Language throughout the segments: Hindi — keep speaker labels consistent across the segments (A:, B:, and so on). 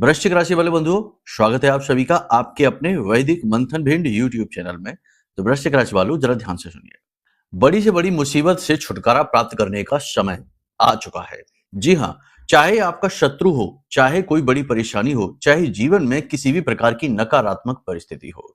A: वृश्चिक राशि वाले बंधुओं, स्वागत है आप सभी का आपके अपने वैदिक मंथन भिंड यूट्यूब चैनल में। तो वृश्चिक राशि वालों, जरा ध्यान से सुनिए। बड़ी से बड़ी मुसीबत से छुटकारा प्राप्त करने का समय आ चुका है। जी हाँ, चाहे आपका शत्रु हो, चाहे कोई बड़ी परेशानी हो, चाहे जीवन में किसी भी प्रकार की नकारात्मक परिस्थिति हो,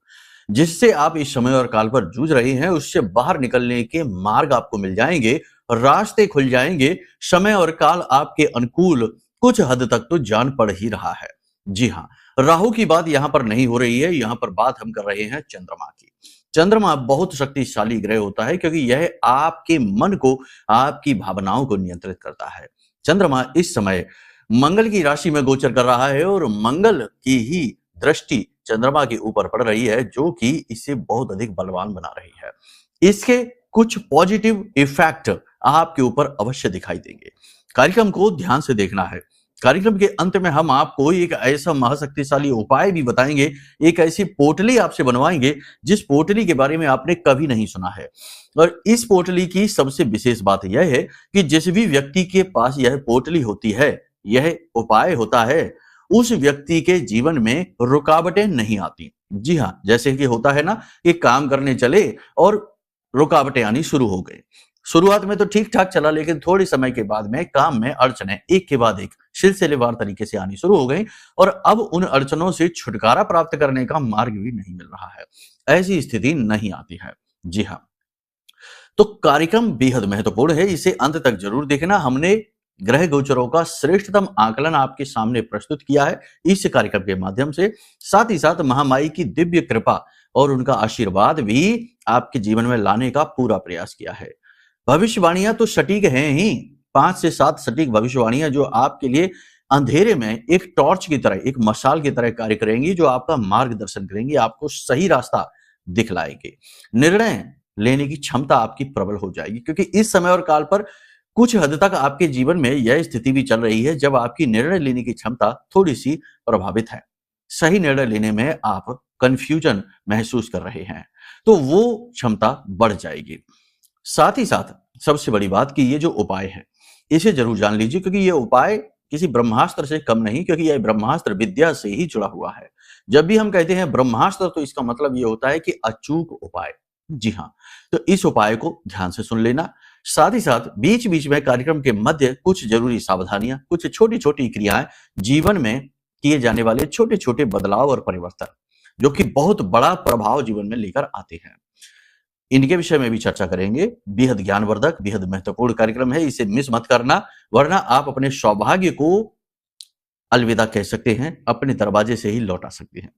A: जिससे आप इस समय और काल पर जूझ रहे हैं, उससे बाहर निकलने के मार्ग आपको मिल जाएंगे, रास्ते खुल जाएंगे। समय और काल आपके अनुकूल कुछ हद तक तो जान पड़ ही रहा है। जी हाँ, राहु की बात यहाँ पर नहीं हो रही है, यहाँ पर बात हम कर रहे हैं चंद्रमा की। चंद्रमा बहुत शक्तिशाली ग्रह होता है क्योंकि यह आपके मन को, आपकी भावनाओं को नियंत्रित करता है। चंद्रमा इस समय मंगल की राशि में गोचर कर रहा है और मंगल की ही दृष्टि चंद्रमा के ऊपर पड़ रही है, जो कि इसे बहुत अधिक बलवान बना रही है। इसके कुछ पॉजिटिव इफेक्ट आपके ऊपर अवश्य दिखाई देंगे। कार्यक्रम को ध्यान से देखना है। कार्यक्रम के अंत में हम आपको एक ऐसा महाशक्तिशाली उपाय भी बताएंगे, एक ऐसी पोटली आपसे बनवाएंगे जिस पोटली के बारे में आपने कभी नहीं सुना है। और इस पोटली की सबसे विशेष बात यह है कि जिस भी व्यक्ति के पास यह पोटली होती है, यह उपाय होता है, उस व्यक्ति के जीवन में रुकावटें नहीं आती। जी हाँ, जैसे कि होता है ना कि काम करने चले और रुकावटें आनी शुरू हो गई। शुरुआत में तो ठीक ठाक चला, लेकिन थोड़े समय के बाद में काम में अड़चनें एक के बाद एक सिलसिलेवार तरीके से आनी शुरू हो गई और अब उन अड़चनों से छुटकारा प्राप्त करने का मार्ग भी नहीं मिल रहा है। ऐसी स्थिति नहीं आती है। जी हाँ, तो कार्यक्रम बेहद महत्वपूर्ण है, इसे अंत तक जरूर देखना। हमने ग्रह गोचरों का श्रेष्ठतम आकलन आपके सामने प्रस्तुत किया है इस कार्यक्रम के माध्यम से। साथ ही साथ महामाई की दिव्य कृपा और उनका आशीर्वाद भी आपके जीवन में लाने का पूरा प्रयास किया है। भविष्यवाणियां तो सटीक हैं ही, 5 से 7 सटीक भविष्यवाणियां जो आपके लिए अंधेरे में एक टॉर्च की तरह, एक मशाल की तरह कार्य करेंगी, जो आपका मार्गदर्शन करेंगी, आपको सही रास्ता दिखलाएंगे। निर्णय लेने की क्षमता आपकी प्रबल हो जाएगी, क्योंकि इस समय और काल पर कुछ हद तक आपके जीवन में यह स्थिति भी चल रही है जब आपकी निर्णय लेने की क्षमता थोड़ी सी प्रभावित है। सही निर्णय लेने में आप कंफ्यूजन महसूस कर रहे हैं, तो वो क्षमता बढ़ जाएगी। साथ ही साथ सबसे बड़ी बात कि ये जो उपाय है, इसे जरूर जान लीजिए, क्योंकि ये उपाय किसी ब्रह्मास्त्र से कम नहीं, क्योंकि यह ब्रह्मास्त्र विद्या से ही जुड़ा हुआ है। जब भी हम कहते हैं ब्रह्मास्त्र, तो इसका मतलब ये होता है कि अचूक उपाय। जी हाँ, तो इस उपाय को ध्यान से सुन लेना। साथ ही साथ बीच बीच में कार्यक्रम के मध्य कुछ जरूरी सावधानियां, कुछ छोटी छोटी क्रियाएं, जीवन में किए जाने वाले छोटे छोटे बदलाव और परिवर्तन, जो कि बहुत बड़ा प्रभाव जीवन में लेकर आते हैं, इनके विषय में भी चर्चा करेंगे। बेहद ज्ञानवर्धक, बेहद महत्वपूर्ण कार्यक्रम है, इसे मिस मत करना, वरना आप अपने सौभाग्य को अलविदा कह सकते हैं, अपने दरवाजे से ही लौटा सकते हैं।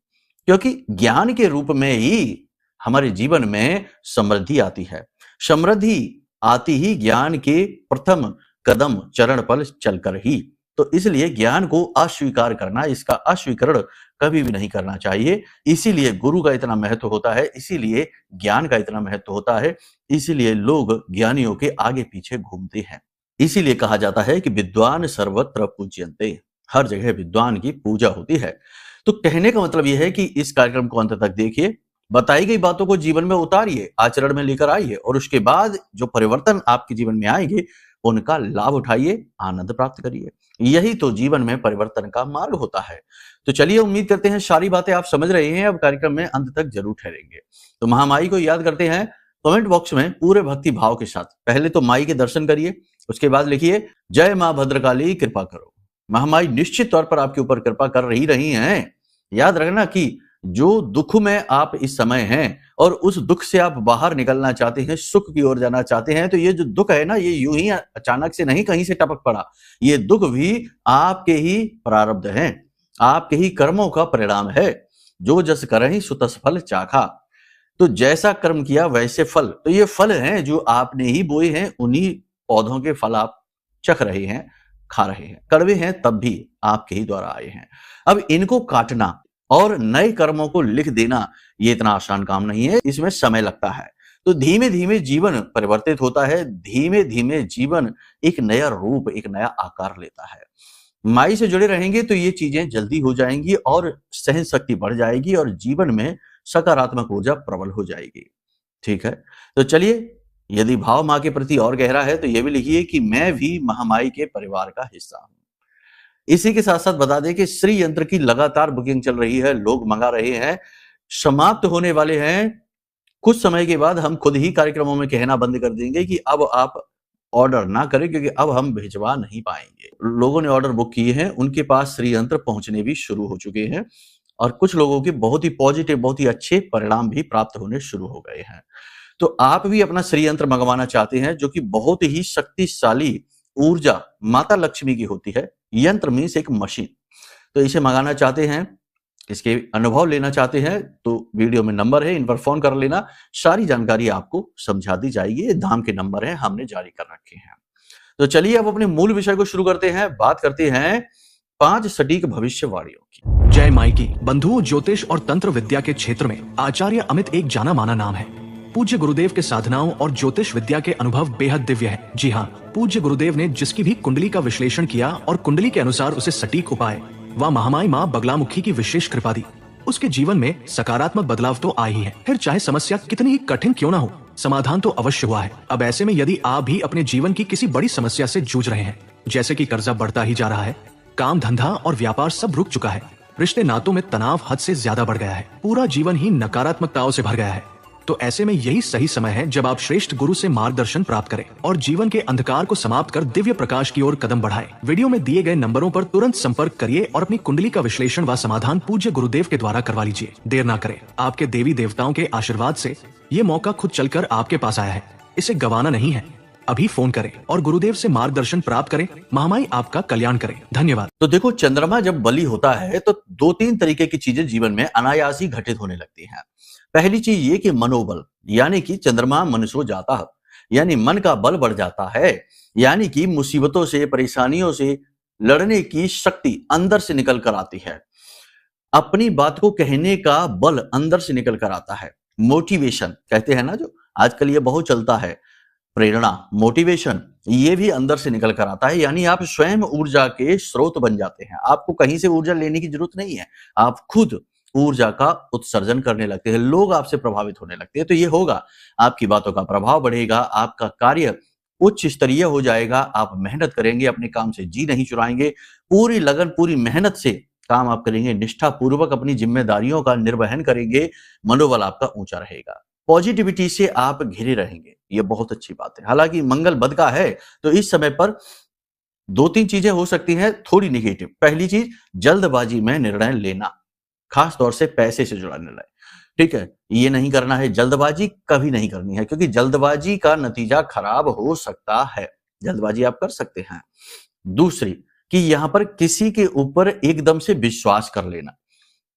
A: क्योंकि ज्ञान के रूप में ही हमारे जीवन में समृद्धि आती है। समृद्धि आती ही ज्ञान के प्रथम कदम चरण पर चलकर ही। तो इसलिए ज्ञान को अस्वीकार करना, इसका अस्वीकरण कभी भी नहीं करना चाहिए। इसीलिए गुरु का इतना महत्व होता है, इसीलिए ज्ञान का इतना महत्व होता है, इसीलिए लोग ज्ञानियों के आगे पीछे घूमते हैं। इसीलिए कहा जाता है कि विद्वान सर्वत्र पूज्यन्ते, हर जगह विद्वान की पूजा होती है। तो कहने का मतलब यह है कि इस कार्यक्रम को अंत तक देखिए, बताई गई बातों को जीवन में उतारिए, आचरण में लेकर आइए, और उसके बाद जो परिवर्तन आपके जीवन में आएंगे उनका लाभ उठाइए, आनंद प्राप्त करिए। यही तो जीवन में परिवर्तन का मार्ग होता है। तो चलिए, उम्मीद करते हैं सारी बातें आप समझ रहे हैं, अब कार्यक्रम में अंत तक जरूर ठहरेंगे। तो महामाई को याद करते हैं कमेंट बॉक्स में पूरे भक्ति भाव के साथ। पहले तो माई के दर्शन करिए, उसके बाद लिखिए जय मां भद्रकाली कृपा करो। महामाई निश्चित तौर पर आपके ऊपर कृपा कर रही हैं। याद रखना कि जो दुख में आप इस समय हैं और उस दुख से आप बाहर निकलना चाहते हैं, सुख की ओर जाना चाहते हैं, तो ये जो दुख है ना, ये यूं ही अचानक से नहीं कहीं से टपक पड़ा। ये दुख भी आपके ही प्रारब्ध हैं, आपके ही कर्मों का परिणाम है। जो जस करहि सो तस फल चाखा। तो जैसा कर्म किया वैसे फल, तो ये फल हैं जो आपने ही बोए हैं, उन्हीं पौधों के फल आप चख रहे हैं, खा रहे हैं। कड़वे हैं तब भी आपके ही द्वारा आए हैं। अब इनको काटना और नए कर्मों को लिख देना, ये इतना आसान काम नहीं है, इसमें समय लगता है। तो धीमे धीमे जीवन परिवर्तित होता है, धीमे धीमे जीवन एक नया रूप, एक नया आकार लेता है। माई से जुड़े रहेंगे तो ये चीजें जल्दी हो जाएंगी और सहन शक्ति बढ़ जाएगी और जीवन में सकारात्मक ऊर्जा प्रबल हो जाएगी। ठीक है, तो चलिए, यदि भाव माँ के प्रति और गहरा है तो ये भी लिखिए कि मैं भी महामाई के परिवार का हिस्सा हूं। इसी के साथ साथ बता दें कि श्री यंत्र की लगातार बुकिंग चल रही है, लोग मंगा रहे हैं, समाप्त होने वाले हैं। कुछ समय के बाद हम खुद ही कार्यक्रमों में कहना बंद कर देंगे कि अब आप ऑर्डर ना करें, क्योंकि अब हम भिजवा नहीं पाएंगे। लोगों ने ऑर्डर बुक किए हैं, उनके पास श्री यंत्र पहुंचने भी शुरू हो चुके हैं और कुछ लोगों के बहुत ही पॉजिटिव, बहुत ही अच्छे परिणाम भी प्राप्त होने शुरू हो गए हैं। तो आप भी अपना श्री यंत्र मंगवाना चाहते हैं, जो कि बहुत ही शक्तिशाली ऊर्जा माता लक्ष्मी की होती है। यंत्र मीन्स एक मशीन। तो इसे मंगाना चाहते हैं, इसके अनुभव लेना चाहते हैं, तो वीडियो में नंबर है, इन पर फोन कर लेना, सारी जानकारी आपको समझा दी जाएगी। ये धाम के नंबर है, हमने जारी कर रखे हैं। तो चलिए अब अपने मूल विषय को शुरू करते हैं। बात करते हैं 5 सटीक भविष्यवाणियों की।
B: जय माइकी बंधुओं, ज्योतिष और तंत्र विद्या के क्षेत्र में आचार्य अमित एक जाना माना नाम है। पूज्य गुरुदेव के साधनाओं और ज्योतिष विद्या के अनुभव बेहद दिव्य है। जी हाँ, पूज्य गुरुदेव ने जिसकी भी कुंडली का विश्लेषण किया और कुंडली के अनुसार उसे सटीक उपाय व महामाई माँ बगलामुखी की विशेष कृपा दी, उसके जीवन में सकारात्मक बदलाव तो आ ही है। फिर चाहे समस्या कितनी ही कठिन क्यों ना हो, समाधान तो अवश्य हुआ है। अब ऐसे में यदि आप भी अपने जीवन की किसी बड़ी समस्या से जूझ रहे हैं, जैसे कि कर्जा बढ़ता ही जा रहा है, काम धंधा और व्यापार सब रुक चुका है, रिश्ते नातों में तनाव हद से ज्यादा बढ़ गया है, पूरा जीवन ही नकारात्मकताओं से भर गया है, तो ऐसे में यही सही समय है जब आप श्रेष्ठ गुरु से मार्गदर्शन प्राप्त करें और जीवन के अंधकार को समाप्त कर दिव्य प्रकाश की ओर कदम बढ़ाएं। वीडियो में दिए गए नंबरों पर तुरंत संपर्क करिए और अपनी कुंडली का विश्लेषण व समाधान पूज्य गुरुदेव के द्वारा करवा लीजिए। देर ना करें, आपके देवी देवताओं के आशीर्वाद से ये मौका खुद चलकर आपके पास आया है, इसे गंवाना नहीं है। अभी फोन करें और गुरुदेव से मार्गदर्शन प्राप्त करें। महामाई आपका कल्याण करें। धन्यवाद।
A: तो देखो, चंद्रमा जब बली होता है तो 2-3 तरीके की चीजें जीवन में अनायास ही घटित होने लगती हैं। पहली चीज ये कि मनोबल, यानी कि चंद्रमा मनुष्य जाता है, यानी मन का बल बढ़ जाता है, यानी कि मुसीबतों से, परेशानियों से लड़ने की शक्ति अंदर से निकल कर आती है। अपनी बात को कहने का बल अंदर से निकल कर आता है। मोटिवेशन कहते हैं ना, जो आजकल ये बहुत चलता है, प्रेरणा, मोटिवेशन, ये भी अंदर से निकल कर आता है। यानी आप स्वयं ऊर्जा के स्रोत बन जाते हैं। आपको कहीं से ऊर्जा लेने की जरूरत नहीं है, आप खुद ऊर्जा का उत्सर्जन करने लगते हैं, लोग आपसे प्रभावित होने लगते हैं। तो ये होगा, आपकी बातों का प्रभाव बढ़ेगा, आपका कार्य उच्च स्तरीय हो जाएगा, आप मेहनत करेंगे, अपने काम से जी नहीं चुराएंगे, पूरी लगन, पूरी मेहनत से काम आप करेंगे, निष्ठा पूर्वक अपनी जिम्मेदारियों का निर्वहन करेंगे, मनोबल आपका ऊंचा रहेगा, पॉजिटिविटी से आप घिरे रहेंगे। ये बहुत अच्छी बात है। हालांकि मंगल बद का है, तो इस समय पर 2-3 चीजें हो सकती हैं थोड़ी निगेटिव। पहली चीज, जल्दबाजी में निर्णय लेना, खास तौर से पैसे से जुड़ा निर्णय। ठीक है, ये नहीं करना है, जल्दबाजी कभी नहीं करनी है, क्योंकि जल्दबाजी का नतीजा खराब हो सकता है। जल्दबाजी आप कर सकते हैं। दूसरी कि यहां पर किसी के ऊपर एकदम से विश्वास कर लेना,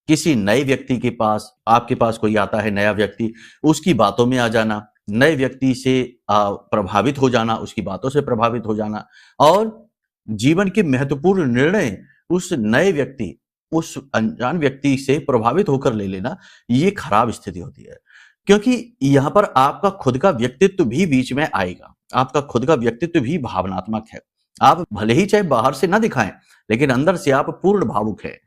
A: किसी नए व्यक्ति के पास, आपके पास कोई आता है नया व्यक्ति, उसकी बातों में आ जाना, नए व्यक्ति से प्रभावित हो जाना, उसकी बातों से प्रभावित हो जाना, और जीवन के महत्वपूर्ण निर्णय उस नए व्यक्ति, उस अनजान व्यक्ति से प्रभावित होकर ले लेना, ये खराब स्थिति होती है। क्योंकि यहां पर आपका खुद का व्यक्तित्व भी बीच में आएगा, आपका खुद का व्यक्तित्व भी भावनात्मक है। आप भले ही चाहे बाहर से ना दिखाएं, लेकिन अंदर से आप पूर्ण भावुक है।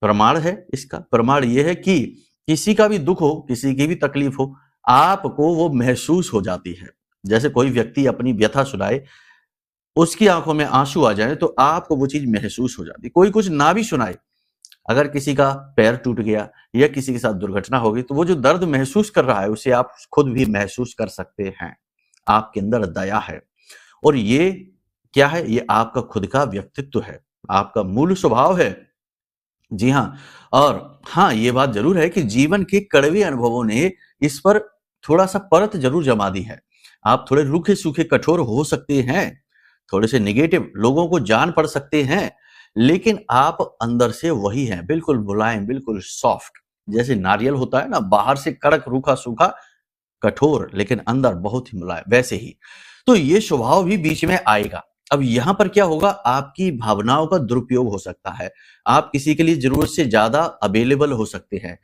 A: प्रमाण है इसका, प्रमाण यह है कि किसी का भी दुख हो, किसी की भी तकलीफ हो, आपको वो महसूस हो जाती है। जैसे कोई व्यक्ति अपनी व्यथा सुनाए, उसकी आंखों में आंसू आ जाए, तो आपको वो चीज महसूस हो जाती है। कोई कुछ ना भी सुनाए, अगर किसी का पैर टूट गया या किसी के साथ दुर्घटना हो गई, तो वो जो दर्द महसूस कर रहा है, उसे आप खुद भी महसूस कर सकते हैं। आपके अंदर दया है, और ये क्या है? ये आपका खुद का व्यक्तित्व है, आपका मूल स्वभाव है। जी हाँ, और हाँ, ये बात जरूर है कि जीवन के कड़वे अनुभवों ने इस पर थोड़ा सा परत जरूर जमा दी है। आप थोड़े रूखे सूखे कठोर हो सकते हैं, थोड़े से नेगेटिव, लोगों को जान पड़ सकते हैं, लेकिन आप अंदर से वही हैं, बिल्कुल मुलायम, बिल्कुल सॉफ्ट। जैसे नारियल होता है ना, बाहर से कड़क, रूखा सूखा, कठोर, लेकिन अंदर बहुत ही मुलायम, वैसे ही तो ये स्वभाव भी बीच में आएगा। अब यहां पर क्या होगा, आपकी भावनाओं का दुरुपयोग हो सकता है, आप किसी के लिए जरूरत से ज्यादा अवेलेबल हो सकते हैं,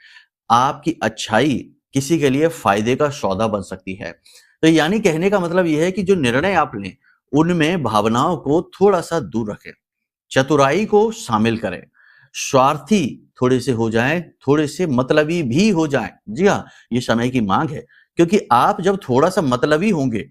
A: आपकी अच्छाई किसी के लिए फायदे का सौदा बन सकती है। तो यानी कहने का मतलब यह है कि जो निर्णय आप लें, उनमें भावनाओं को थोड़ा सा दूर रखें, चतुराई को शामिल करें, स्वार्थी थोड़े से हो जाएं, थोड़े से मतलबी भी हो जाएं। जी हाँ, ये समय की मांग है, क्योंकि आप जब थोड़ा सा मतलबी होंगे,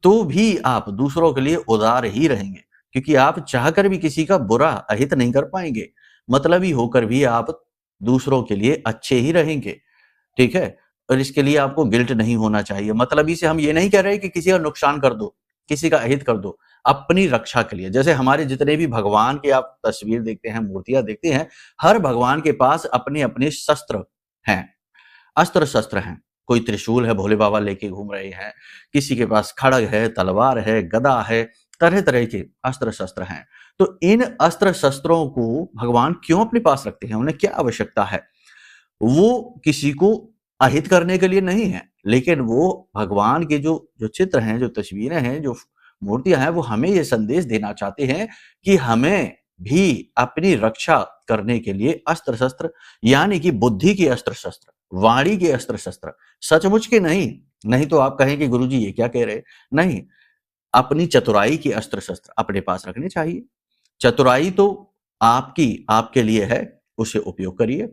A: तो भी आप दूसरों के लिए उदार ही रहेंगे, क्योंकि आप चाहकर भी किसी का बुरा अहित नहीं कर पाएंगे, मतलबी होकर भी आप दूसरों के लिए अच्छे ही रहेंगे, ठीक है। और इसके लिए आपको गिल्ट नहीं होना चाहिए। मतलबी से हम ये नहीं कह रहे कि किसी का नुकसान कर दो, किसी का अहित कर दो, अपनी रक्षा के लिए। जैसे हमारे जितने भी भगवान के आप तस्वीर देखते हैं, मूर्तियां देखते हैं, हर भगवान के पास अपने अपने शस्त्र हैं, अस्त्र शस्त्र हैं। कोई त्रिशूल है, भोले बाबा लेके घूम रहे हैं, किसी के पास खड़ग है, तलवार है, गदा है, तरह तरह के अस्त्र शस्त्र हैं। तो इन अस्त्र शस्त्रों को भगवान क्यों अपने पास रखते हैं, उन्हें क्या आवश्यकता है? वो किसी को अहित करने के लिए नहीं है, लेकिन वो भगवान के जो जो चित्र हैं, जो तस्वीरें हैं, जो मूर्तियां हैं, वो हमें ये संदेश देना चाहते हैं कि हमें भी अपनी रक्षा करने के लिए अस्त्र शस्त्र, यानी कि बुद्धि के अस्त्र शस्त्र, वाणी के अस्त्र शस्त्र, सचमुच के नहीं। नहीं तो आप कहें कि गुरुजी ये क्या कह रहे? नहीं, अपनी चतुराई के अस्त्र शस्त्र अपने पास रखने चाहिए। चतुराई तो आपकी आपके लिए है, उसे उपयोग करिए।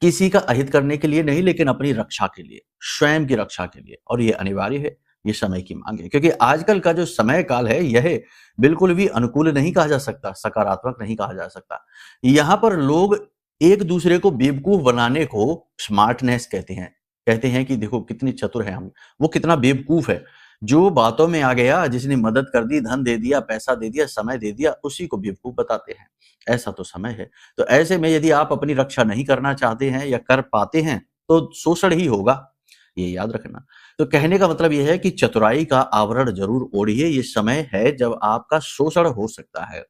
A: किसी का अहित करने के लिए नहीं, लेकिन अपनी रक्षा के लिए, स्वयं की रक्षा के लिए। और ये अनिवार्य है, ये समय की मांग है, क्योंकि आजकल का जो समय काल है यह बिल्कुल भी अनुकूल नहीं कहा जा सकता, सकारात्मक नहीं कहा जा सकता। यहाँ पर लोग एक दूसरे को बेवकूफ बनाने को स्मार्टनेस कहते हैं। कहते हैं कि देखो कितनी चतुर है हम, वो कितना बेवकूफ है। जो बातों में आ गया, जिसने मदद कर दी, धन दे दिया, पैसा दे दिया, समय दे दिया, उसी को बेवकूफ बताते हैं। ऐसा तो समय है। तो ऐसे में यदि आप अपनी रक्षा नहीं करना चाहते हैं या कर पाते हैं, तो शोषण ही होगा, ये याद रखना। तो कहने का मतलब यह है कि चतुराई का आवरण जरूर ओढ़िए। ये समय है जब आपका शोषण हो सकता है।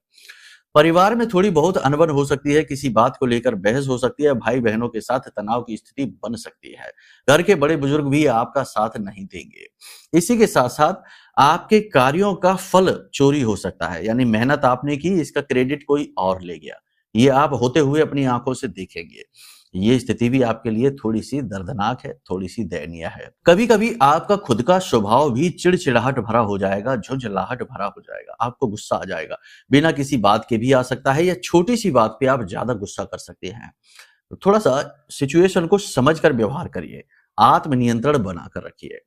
A: परिवार में थोड़ी बहुत अनबन हो सकती है, किसी बात को लेकर बहस हो सकती है, भाई बहनों के साथ तनाव की स्थिति बन सकती है। घर के बड़े बुजुर्ग भी आपका साथ नहीं देंगे। इसी के साथ साथ आपके कार्यों का फल चोरी हो सकता है, यानी मेहनत आपने की, इसका क्रेडिट कोई और ले गया। ये आप होते हुए अपनी आंखों से देखेंगे। ये स्थिति भी आपके लिए थोड़ी सी दर्दनाक है, थोड़ी सी दयनीय है। कभी कभी आपका खुद का स्वभाव भी चिड़चिड़ाहट भरा हो जाएगा, झुंझलाहट भरा हो जाएगा, आपको गुस्सा आ जाएगा, बिना किसी बात के भी आ सकता है, या छोटी सी बात पे आप ज्यादा गुस्सा कर सकते हैं। तो थोड़ा सा सिचुएशन को समझकर व्यवहार करिए, आत्मनियंत्रण बनाकर रखिए।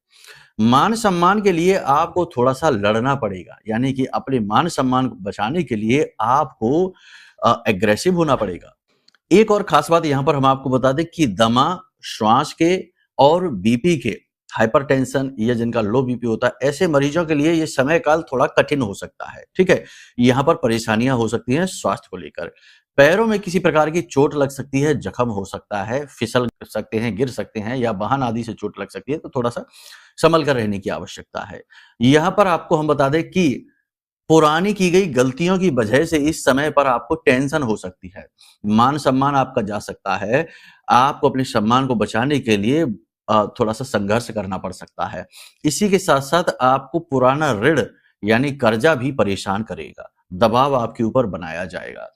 A: मान सम्मान के लिए आपको थोड़ा सा लड़ना पड़ेगा, यानी कि अपने मान सम्मान को बचाने के लिए आपको एग्रेसिव होना पड़ेगा। एक और खास बात यहां पर हम आपको बता दें कि दमा, श्वास के और बीपी के, हाइपरटेंशन या जिनका लो बीपी होता है, ऐसे मरीजों के लिए ये समय काल थोड़ा कठिन हो सकता है, ठीक है। यहाँ पर परेशानियां हो सकती हैं स्वास्थ्य को लेकर। पैरों में किसी प्रकार की चोट लग सकती है, जख्म हो सकता है, फिसल सकते हैं, गिर सकते हैं, या वाहन आदि से चोट लग सकती है, तो थोड़ा सा संभल कर रहने की आवश्यकता है। यहाँ पर आपको हम बता दें कि पुरानी की गई गलतियों की वजह से इस समय पर आपको टेंशन हो सकती है, मान सम्मान आपका जा सकता है, आपको अपने सम्मान को बचाने के लिए थोड़ा सा संघर्ष करना पड़ सकता है। इसी के साथ साथ आपको पुराना ऋण यानी कर्जा भी परेशान करेगा, दबाव आपके ऊपर बनाया जाएगा।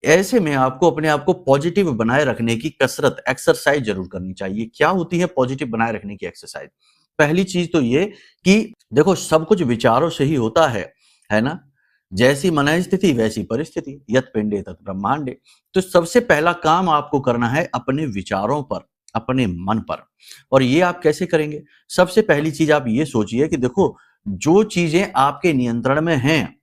A: ऐसे में आपको अपने आप को पॉजिटिव बनाए रखने की कसरत, एक्सरसाइज जरूर करनी चाहिए। क्या होती है पॉजिटिव बनाए रखने की एक्सरसाइज? पहली चीज तो ये कि देखो सब कुछ विचारों से ही होता है ना। जैसी मन स्थिति वैसी परिस्थिति, यत पिंडे तत् ब्रह्मांडे। तो सबसे पहला काम आपको करना है अपने विचारों पर, अपने मन पर। और ये आप कैसे करेंगे? सबसे पहली चीज आप ये सोचिए कि देखो जो चीजें आपके नियंत्रण में हैं,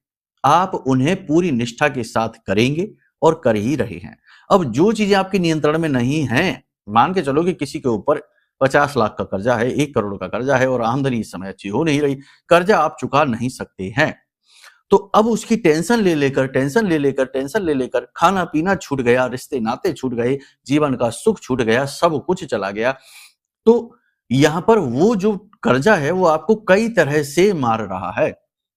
A: आप उन्हें पूरी निष्ठा के साथ करेंगे और कर ही रहे हैं। अब जो चीजें आपके नियंत्रण में नहीं हैं, मान के चलो कि किसी के ऊपर 50 लाख का कर्जा है, 1 करोड़ का कर्जा है और आमदनी इस समय अच्छी हो नहीं रही, कर्जा आप चुका नहीं सकते हैं। तो अब उसकी टेंशन ले लेकर खाना पीना छूट गया, रिश्ते नाते छूट गए, जीवन का सुख छूट गया, सब कुछ चला गया। तो यहां पर वो जो कर्जा है वो आपको कई तरह से मार रहा है,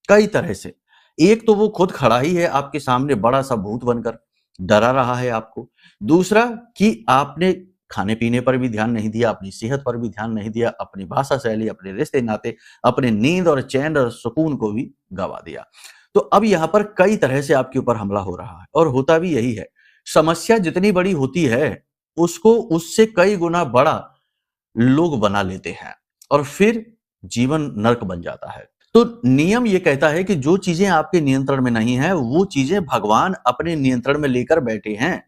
A: कई तरह से। एक तो वो खुद खड़ा ही है आपके सामने बड़ा सा भूत बनकर, डरा रहा है आपको। दूसरा कि आपने खाने पीने पर भी ध्यान नहीं दिया, अपनी सेहत पर भी ध्यान नहीं दिया, अपनी भाषा शैली, अपने रिश्ते नाते, अपने नींद और चैन और सुकून को भी गवा दिया। तो अब यहाँ पर कई तरह से आपके ऊपर हमला हो रहा है और होता भी यही है। समस्या जितनी बड़ी होती है उसको उससे कई गुना बड़ा लोग बना लेते हैं और फिर जीवन नरक बन जाता है। तो नियम ये कहता है कि जो चीजें आपके नियंत्रण में नहीं है वो चीजें भगवान अपने नियंत्रण में लेकर बैठे हैं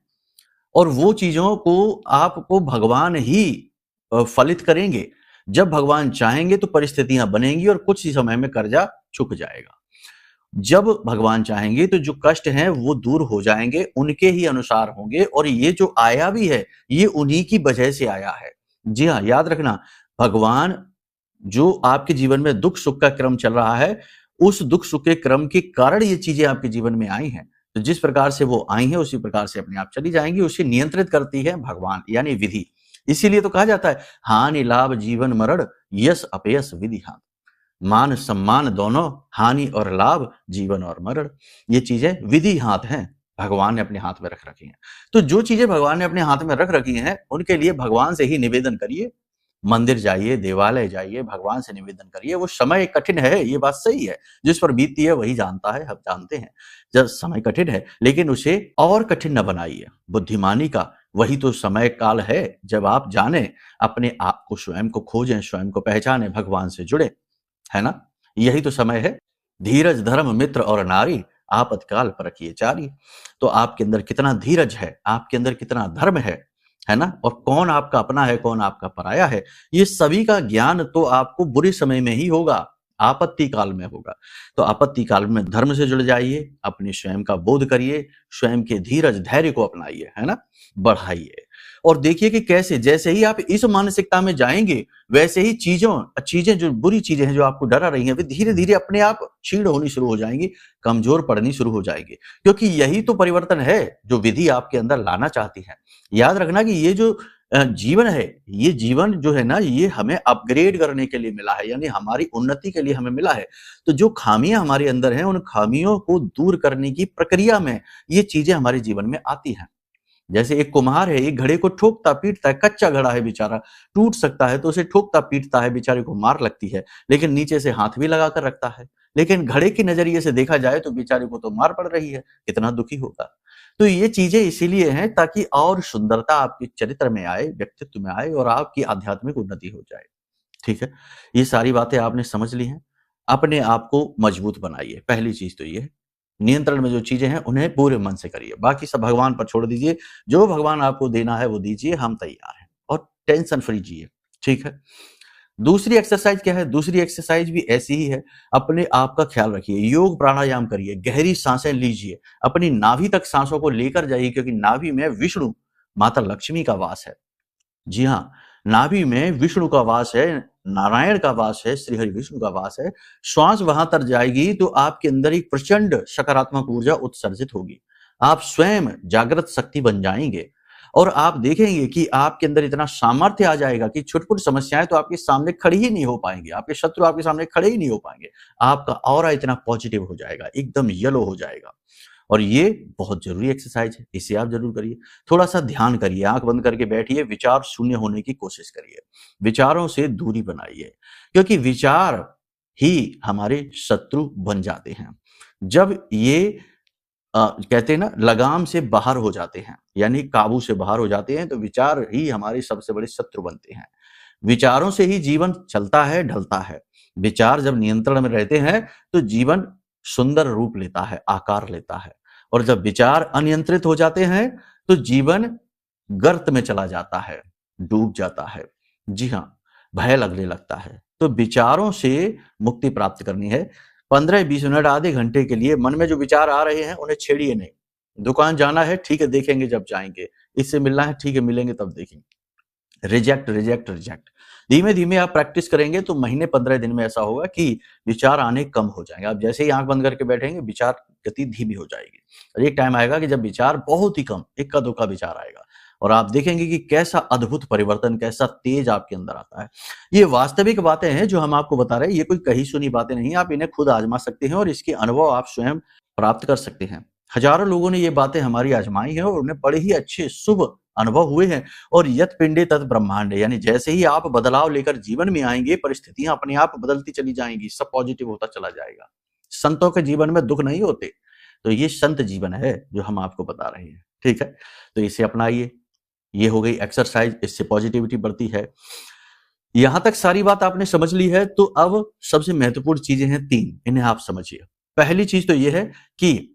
A: और वो चीजों को आपको भगवान ही फलित करेंगे। जब भगवान चाहेंगे तो परिस्थितियां बनेंगी और कुछ ही समय में कर्जा चुक जाएगा। जब भगवान चाहेंगे तो जो कष्ट हैं वो दूर हो जाएंगे, उनके ही अनुसार होंगे, और ये जो आया भी है ये उन्हीं की वजह से आया है। जी हाँ, याद रखना, भगवान जो आपके जीवन में दुख सुख का क्रम चल रहा है, उस दुख सुख के क्रम के कारण ये चीजें आपके जीवन में आई हैं। तो जिस प्रकार से वो आई हैं उसी प्रकार से अपने आप चली जाएंगी। उसे नियंत्रित करती है भगवान यानी विधि। इसीलिए तो कहा जाता है, हानि लाभ जीवन मरण, यश अपयश विधि हाथ। मान सम्मान दोनों, हानि और लाभ, जीवन और मरण, ये चीजें विधि हाथ हैं, भगवान ने अपने हाथ में रख रखी हैं। तो जो चीजें भगवान ने अपने हाथ में रख रखी हैं उनके लिए भगवान से ही निवेदन करिए। मंदिर जाइए, देवालय जाइए, भगवान से निवेदन करिए। वो समय कठिन है, ये बात सही है, जिस पर बीतती है वही जानता है, हम जानते हैं जब समय कठिन है, लेकिन उसे और कठिन न बनाइए। बुद्धिमानी का वही तो समय काल है जब आप जाने, अपने आप को, स्वयं को खोजें, स्वयं को पहचाने, भगवान से जुड़े, है ना? यही तो समय है। धीरज धर्म मित्र और नारी, आपतकाल परखिए चारी। तो आपके अंदर कितना धीरज है, आपके अंदर कितना धर्म है ना? और कौन आपका अपना है, कौन आपका पराया है, ये सभी का ज्ञान तो आपको बुरे समय में ही होगा, आपत्ति काल में होगा। तो आपत्ति काल में धर्म से जुड़ जाइए, अपने स्वयं का बोध करिए, स्वयं के धीरज धैर्य को अपनाइए, है ना? बढ़ाइए और देखिए कि कैसे, जैसे ही आप इस मानसिकता में जाएंगे वैसे ही चीजें जो बुरी चीजें हैं जो आपको डरा रही हैं, वे धीरे धीरे अपने आप क्षीण होनी शुरू हो जाएंगी, कमजोर पड़नी शुरू हो जाएंगी, क्योंकि यही तो परिवर्तन है जो विधि आपके अंदर लाना चाहती है। याद रखना कि ये जो जीवन है, ये जीवन जो है ना, ये हमें अपग्रेड करने के लिए मिला है, यानी हमारी उन्नति के लिए हमें मिला है। तो जो खामियां हमारे अंदर हैं, उन खामियों को दूर करने की प्रक्रिया में ये चीजें हमारे जीवन में आती हैं। जैसे एक कुम्हार है, एक घड़े को ठोकता पीटता है, कच्चा घड़ा है बेचारा, टूट सकता है तो उसे ठोकता पीटता है, बेचारे को मार लगती है, लेकिन नीचे से हाथ भी लगा कर रखता है। लेकिन घड़े के नजरिए से देखा जाए तो बेचारे को तो मार पड़ रही है, कितना दुखी होगा। तो ये चीजें इसीलिए हैं ताकि और सुंदरता आपके चरित्र में आए, व्यक्तित्व में आए और आपकी आध्यात्मिक उन्नति हो जाए। ठीक है, ये सारी बातें आपने समझ ली हैं। अपने आप को मजबूत बनाइए, पहली चीज तो ये है। नियंत्रण में जो चीजें हैं उन्हें पूरे मन से करिए, बाकी सब भगवान पर छोड़ दीजिए। जो भगवान आपको देना है वो दीजिए, हम तैयार हैं, और टेंशन फ्री जिए। ठीक है। दूसरी एक्सरसाइज क्या है? दूसरी एक्सरसाइज भी ऐसी ही है। अपने आप का ख्याल रखिए, योग प्राणायाम करिए, गहरी सांसें लीजिए, अपनी नाभि तक सांसों को लेकर जाइए, क्योंकि नाभि में विष्णु माता लक्ष्मी का वास है। जी हाँ, नाभि में विष्णु का वास है, नारायण का वास है, श्री हरि विष्णु का वास है। श्वास वहां तक जाएगी तो आपके अंदर एक प्रचंड सकारात्मक ऊर्जा उत्सर्जित होगी। आप स्वयं जागृत शक्ति बन जाएंगे और आप देखेंगे कि आपके अंदर इतना सामर्थ्य आ जाएगा कि छुटपुट समस्याएं तो आपके सामने खड़ी ही नहीं हो पाएंगी, आपके शत्रु आपके सामने खड़े ही नहीं हो पाएंगे। आपका ऑरा इतना पॉजिटिव हो जाएगा, एकदम येलो हो जाएगा। और ये बहुत जरूरी एक्सरसाइज है, इसे आप जरूर करिए। थोड़ा सा ध्यान करिए, आंख बंद करके बैठिए, विचार शून्य होने की कोशिश करिए, विचारों से दूरी बनाइए, क्योंकि विचार ही हमारे शत्रु बन जाते हैं। जब ये कहते हैं ना, लगाम से बाहर हो जाते हैं, यानी काबू से बाहर हो जाते हैं, तो विचार ही हमारे सबसे बड़े शत्रु बनते हैं। विचारों से ही जीवन चलता है, ढलता है। विचार जब नियंत्रण में रहते हैं तो जीवन सुंदर रूप लेता है, आकार लेता है। और जब विचार अनियंत्रित हो जाते हैं तो जीवन गर्त में चला जाता है, डूब जाता है। जी हाँ, भय लगने लगता है। तो विचारों से मुक्ति प्राप्त करनी है। 15-20 मिनट, आधे घंटे के लिए मन में जो विचार आ रहे हैं उन्हें छेड़िए नहीं। दुकान जाना है, ठीक है, देखेंगे जब जाएंगे। इससे मिलना है, ठीक है, मिलेंगे तब देखेंगे। Reject reject reject. धीमे धीमे आप प्रैक्टिस करेंगे तो महीने 15 दिन में ऐसा होगा कि विचार आने कम हो जाएंगे। आप जैसे ही आंख बंद करके बैठेंगे, विचार गति धीमी हो जाएगी, और एक टाइम आएगा कि जब विचार बहुत ही कम, इक्का दुक्का विचार आएगा, और आप देखेंगे कि कैसा अद्भुत परिवर्तन, कैसा तेज आपके अंदर आता है। ये वास्तविक बातें हैं जो हम आपको बता रहे हैं, ये कोई कही सुनी बातें नहीं। आप इन्हें खुद आजमा सकते हैं और इसके अनुभव आप स्वयं प्राप्त कर सकते हैं। हजारों लोगों ने ये बातें हमारी आजमाई है और उन्हें बड़े ही अच्छे शुभ अनुभव हुए हैं। और यत पिंडे तत् ब्रह्मांडे, यानी जैसे ही आप बदलाव लेकर जीवन में आएंगे, परिस्थितियां अपने आप बदलती चली जाएंगी, सब पॉजिटिव होता चला जाएगा। संतों के जीवन में दुख नहीं होते। तो ये संत जीवन है जो हम आपको बता रहे हैं। ठीक है, तो इसे अपनाइए। ये हो गई एक्सरसाइज, इससे पॉजिटिविटी बढ़ती है। यहां तक सारी बात आपने समझ ली है, तो अब सबसे महत्वपूर्ण चीजें हैं 3, इन्हें आप समझिए। पहली चीज तो यह है कि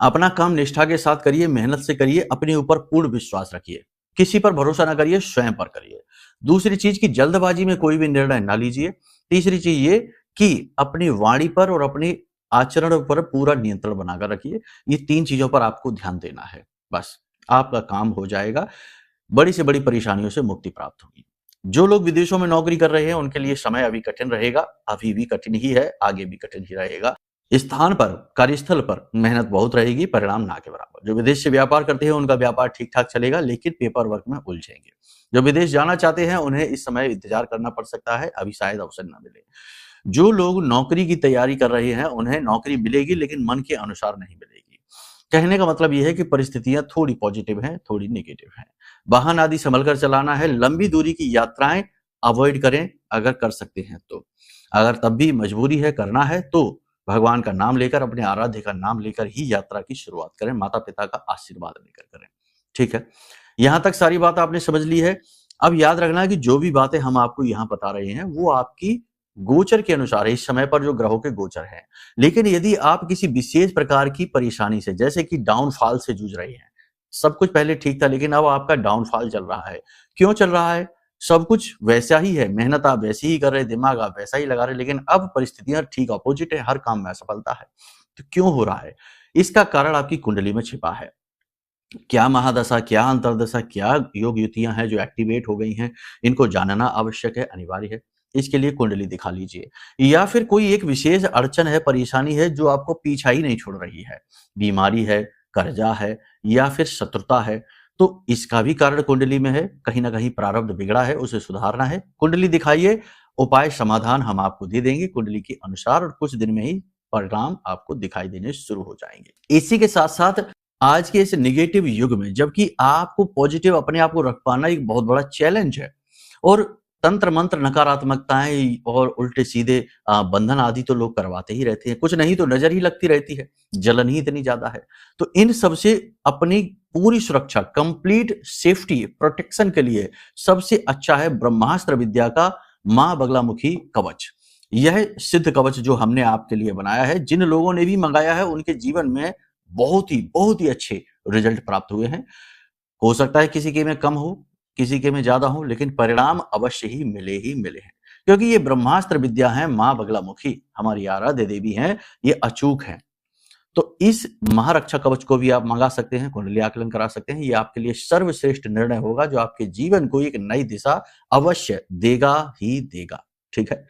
A: अपना काम निष्ठा के साथ करिए, मेहनत से करिए, अपने ऊपर पूर्ण विश्वास रखिए, किसी पर भरोसा ना करिए, स्वयं पर करिए। दूसरी चीज की जल्दबाजी में कोई भी निर्णय ना लीजिए। तीसरी चीज ये कि अपनी वाणी पर और अपने आचरण पर पूरा नियंत्रण बनाकर रखिए। ये 3 चीज़ों पर आपको ध्यान देना है। बस आपका काम हो जाएगा, बड़ी से बड़ी परेशानियों से मुक्ति प्राप्त होगी। जो लोग विदेशों में नौकरी कर रहे हैं, उनके लिए समय अभी कठिन रहेगा, अभी भी कठिन ही है, आगे भी कठिन ही रहेगा। स्थान पर, कार्यस्थल पर मेहनत बहुत रहेगी, परिणाम ना के बराबर। जो विदेश से व्यापार करते हैं, उनका व्यापार ठीक-ठाक चलेगा, लेकिन पेपर वर्क में उलझेंगे। जो विदेश जाना चाहते हैं, उन्हें इस समय इंतजार करना पड़ सकता है, अभी शायद अवसर ना मिले। जो लोग नौकरी की तैयारी कर रहे हैं, उन्हें नौकरी मिलेगी, लेकिन मन के अनुसार नहीं मिलेगी। कहने का मतलब ये है कि परिस्थितियां थोड़ी पॉजिटिव हैं, थोड़ी नेगेटिव हैं। वाहन आदि संभल कर चलाना है, लंबी दूरी की यात्राएं अवॉइड करें अगर कर सकते हैं तो। अगर तब भी मजबूरी है, करना है, तो भगवान का नाम लेकर, अपने आराध्य का नाम लेकर ही यात्रा की शुरुआत करें, माता पिता का आशीर्वाद लेकर करें। ठीक है, यहां तक सारी बात आपने समझ ली है। अब याद रखना कि जो भी बातें हम आपको यहाँ बता रहे हैं, वो आपकी गोचर के अनुसार है, इस समय पर जो ग्रहों के गोचर हैं। लेकिन यदि आप किसी विशेष प्रकार की परेशानी से, जैसे कि डाउनफॉल से जूझ रहे हैं, सब कुछ पहले ठीक था, लेकिन अब आपका डाउनफॉल चल रहा है। क्यों चल रहा है? सब कुछ वैसा ही है, मेहनत आप वैसी ही कर रहे हैं, दिमाग आप वैसा ही लगा रहे हैं, लेकिन अब परिस्थितियां ठीक अपोजिट है, हर काम में असफलता है। तो क्यों हो रहा है? इसका कारण आपकी कुंडली में छिपा है। क्या महादशा, क्या अंतर्दशा, क्या योग युतियां हैं जो एक्टिवेट हो गई हैं, इनको जानना आवश्यक है, अनिवार्य है। इसके लिए कुंडली दिखा लीजिए। या फिर कोई एक विशेष अड़चन है, परेशानी है जो आपको पीछा ही नहीं छोड़ रही है, बीमारी है, कर्जा है या फिर शत्रुता है, तो इसका भी कारण कुंडली में है। कहीं ना कहीं प्रारब्ध बिगड़ा है, उसे सुधारना है। कुंडली दिखाइए, उपाय समाधान हम आपको दे देंगे कुंडली के अनुसार, और कुछ दिन में ही परिणाम आपको दिखाई देने शुरू हो जाएंगे। इसी के साथ साथ आज के इस नेगेटिव युग में, जबकि आपको पॉजिटिव अपने आप को रख पाना एक बहुत बड़ा चैलेंज है, और तंत्र मंत्र, नकारात्मकताएं और उल्टे सीधे बंधन आदि तो लोग करवाते ही रहते हैं, कुछ नहीं तो नजर ही लगती रहती है, जलन ही इतनी ज्यादा है। तो इन सब से अपनी पूरी सुरक्षा, कंप्लीट सेफ्टी, प्रोटेक्शन के लिए सबसे अच्छा है ब्रह्मास्त्र विद्या का मां बगलामुखी कवच। यह सिद्ध कवच जो हमने आपके लिए बनाया है, जिन लोगों ने भी मंगाया है, उनके जीवन में बहुत ही अच्छे रिजल्ट प्राप्त हुए हैं। हो सकता है किसी के में कम हो, किसी के में ज्यादा हो, लेकिन परिणाम अवश्य ही मिले हैं, क्योंकि ये ब्रह्मास्त्र विद्या है, मां बगलामुखी हमारी आराध्य देवी हैं, ये अचूक है। तो इस महारक्षा कवच को भी आप मंगा सकते हैं, कुंडली आकलन करा सकते हैं। ये आपके लिए सर्वश्रेष्ठ निर्णय होगा, जो आपके जीवन को एक नई दिशा अवश्य देगा ही देगा। ठीक है,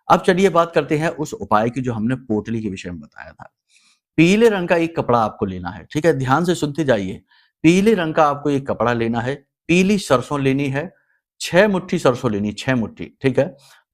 A: अब चलिए बात करते हैं उस उपाय की जो हमने पोटली के विषय में बताया था। पीले रंग का एक कपड़ा आपको लेना है। ठीक है, ध्यान से सुनते जाइए। पीले रंग का आपको एक कपड़ा लेना है, पीली सरसों लेनी है, 6 मुट्ठी सरसों लेनी, 6 मुट्ठी। ठीक है,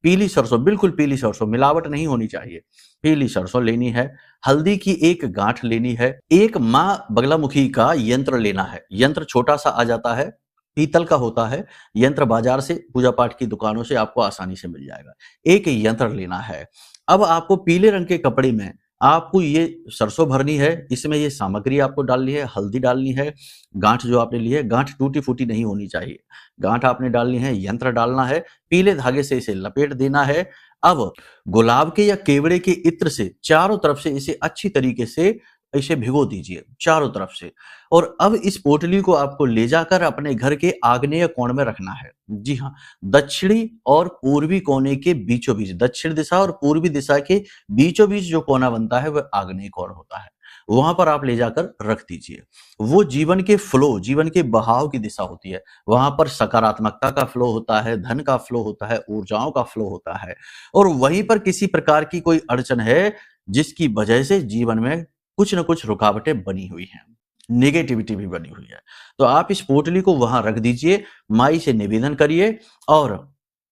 A: पीली सरसों, बिल्कुल पीली सरसों, मिलावट नहीं होनी चाहिए। पीली सरसों लेनी है, हल्दी की एक गांठ लेनी है, एक मां बगलामुखी का यंत्र लेना है। यंत्र छोटा सा आ जाता है, पीतल का होता है। यंत्र बाजार से, पूजा पाठ की दुकानों से आपको आसानी से मिल जाएगा। एक यंत्र लेना है। अब आपको पीले रंग के कपड़े में आपको ये सरसों भरनी है, इसमें ये सामग्री आपको डालनी है, हल्दी डालनी है, गांठ जो आपने ली है, गांठ टूटी फूटी नहीं होनी चाहिए, गांठ आपने डालनी है, यंत्र डालना है, पीले धागे से इसे लपेट देना है। अब गुलाब के या केवड़े के इत्र से चारों तरफ से इसे अच्छी तरीके से इसे भिगो दीजिए, चारों तरफ से। और अब इस पोटली को आपको ले जाकर अपने घर के आग्नेय कोण में रखना है। जी हाँ, दक्षिणी और पूर्वी कोने के बीचों बीच, दक्षिण दिशा और पूर्वी दिशा के बीचों बीच जो कोना बनता है वह आग्नेय कोण होता है, वहां पर आप ले जाकर रख दीजिए। वो जीवन के फ्लो, जीवन के बहाव की दिशा होती है, वहां पर सकारात्मकता का फ्लो होता है, धन का फ्लो होता है, ऊर्जाओं का फ्लो होता है। और वहीं पर किसी प्रकार की कोई अड़चन है जिसकी वजह से जीवन में कुछ न कुछ रुकावटें बनी हुई हैं, नेगेटिविटी भी बनी हुई है, तो आप इस पोटली को वहां रख दीजिए, माई से निवेदन करिए, और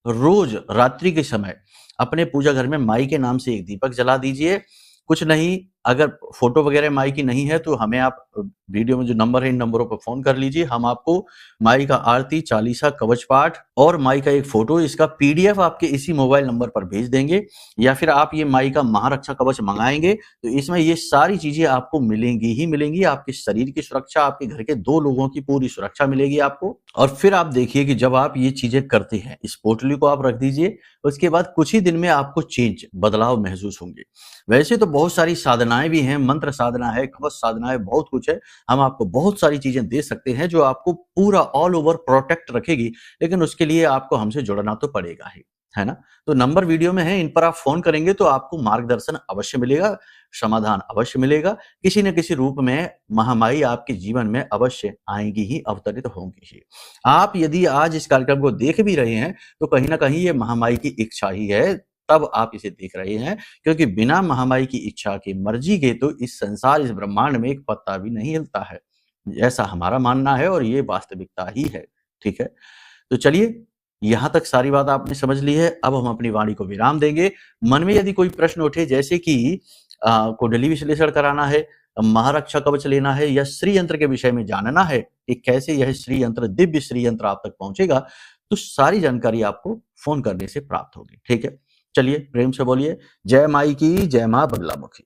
A: रोज रात्रि के समय अपने पूजा घर में माई के नाम से एक दीपक जला दीजिए। कुछ नहीं, अगर फोटो वगैरह माई की नहीं है तो हमें आप वीडियो में जो नंबर है, इन नंबरों पर फोन कर लीजिए। हम आपको माई का आरती, चालीसा, कवच पाठ और माई का एक फोटो, इसका पीडीएफ आपके इसी मोबाइल नंबर पर भेज देंगे। या फिर आप ये माई का महारक्षा कवच मंगाएंगे तो इसमें ये सारी चीजें आपको मिलेंगी ही मिलेंगी। आपके शरीर की सुरक्षा, आपके घर के 2 लोगों की पूरी सुरक्षा मिलेगी आपको। और फिर आप देखिए कि जब आप ये चीजें करते हैं, इस पोटली को आप रख दीजिए, उसके बाद कुछ ही दिन में आपको चेंज, बदलाव महसूस होंगे। वैसे तो बहुत सारी साधनाएं भी हैं, मंत्र साधना है, कवच साधना है, बहुत कुछ है। हम आपको बहुत सारी चीजें दे सकते हैं जो आपको पूरा ऑल ओवर प्रोटेक्ट रखेगी, लेकिन उसके लिए आपको हमसे जुड़ना तो पड़ेगा ही। है ना? तो नंबर वीडियो में है, इन पर आप फ़ोन करेंगे तो आपको मार्गदर्शन अवश्य मिलेगा, समाधान अवश्य मिलेगा। किसी न किसी रूप में महामारी आपके जीवन में अवश्य आएँगी ही, अवतरित होंगी ही। आप यदि आज इस कार्यक्रम को देख भी रहे हैं, तो कहीं न कहीं ये महामारी की इच्छा ही है, तब आप इसे देख रहे हैं, क्योंकि बिना महामारी की इच्छा के, मर्ज़ी के तो इस संसार, इस ब्रह्मांड में एक पत्ता भी नहीं हिलता है। ऐसा हमारा मानना है और ये वास्तविकता ही है, ठीक है? तो चलिए, यहाँ तक सारी बात आपने समझ ली है, अब हम अपनी वाणी को विराम देंगे। मन में यदि कोई प्रश्न उठे, जैसे कि कुंडली विश्लेषण कराना है, महारक्षा कवच लेना है या श्री यंत्र के विषय में जानना है कि कैसे यह श्री यंत्र, दिव्य श्री यंत्र आप तक पहुँचेगा, तो सारी जानकारी आपको फ़ोन करने से प्राप्त होगी, ठीक है? चलिए, प्रेम से बोलिए, जय माई की, जय माँ बगलामुखी।